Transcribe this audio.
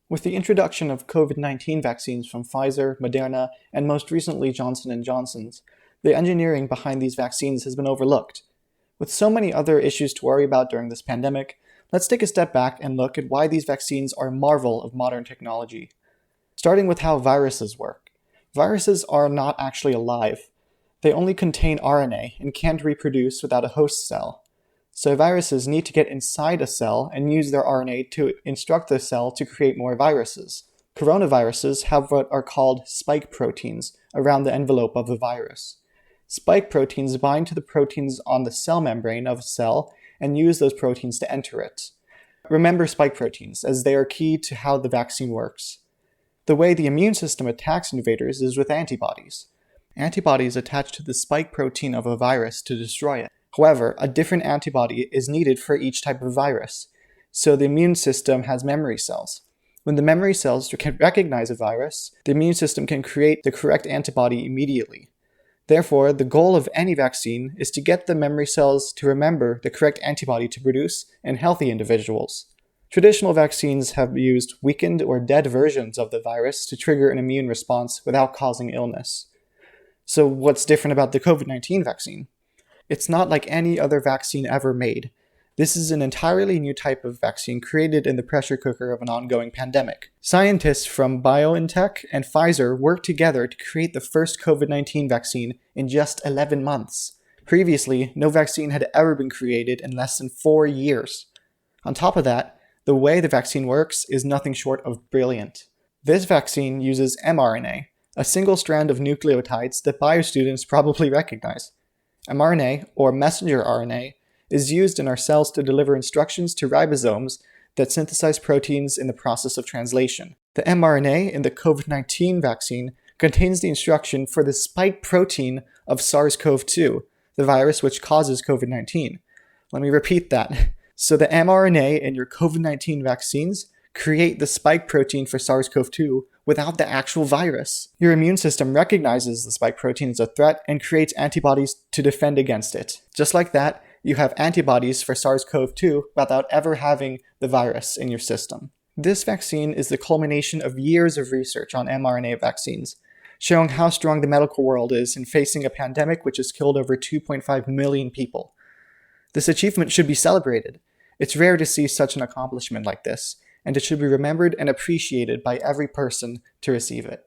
With the introduction of COVID-19 vaccines from Pfizer, Moderna, and most recently Johnson & Johnson's, the engineering behind these vaccines has been overlooked. With so many other issues to worry about during this pandemic, let's take a step back and look at why these vaccines are a marvel of modern technology. Starting with how viruses work. Viruses are not actually alive. They only contain RNA and can't reproduce without a host cell. So viruses need to get inside a cell and use their RNA to instruct the cell to create more viruses. Coronaviruses have what are called spike proteins around the envelope of the virus. Spike proteins bind to the proteins on the cell membrane of a cell and use those proteins to enter it. Remember spike proteins, as they are key to how the vaccine works. The way the immune system attacks invaders is with antibodies. Antibodies attach to the spike protein of a virus to destroy it. However, a different antibody is needed for each type of virus, so the immune system has memory cells. When the memory cells can recognize a virus, the immune system can create the correct antibody immediately. Therefore, the goal of any vaccine is to get the memory cells to remember the correct antibody to produce in healthy individuals. Traditional vaccines have used weakened or dead versions of the virus to trigger an immune response without causing illness. So what's different about the COVID-19 vaccine? It's not like any other vaccine ever made. This is an entirely new type of vaccine created in the pressure cooker of an ongoing pandemic. Scientists from BioNTech and Pfizer worked together to create the first COVID-19 vaccine in just 11 months. Previously, no vaccine had ever been created in less than 4 years. On top of that, the way the vaccine works is nothing short of brilliant. This vaccine uses mRNA, a single strand of nucleotides that bio students probably recognize. mRNA, or messenger RNA, is used in our cells to deliver instructions to ribosomes that synthesize proteins in the process of translation. The mRNA in the COVID-19 vaccine contains the instruction for the spike protein of SARS-CoV-2, the virus which causes COVID-19. Let me repeat that. So the mRNA in your COVID-19 vaccines create the spike protein for SARS-CoV-2 without the actual virus. Your immune system recognizes the spike protein as a threat and creates antibodies to defend against it. Just like that, you have antibodies for SARS-CoV-2 without ever having the virus in your system. This vaccine is the culmination of years of research on mRNA vaccines, showing how strong the medical world is in facing a pandemic which has killed over 2.5 million people. This achievement should be celebrated. It's rare to see such an accomplishment like this, and it should be remembered and appreciated by every person to receive it.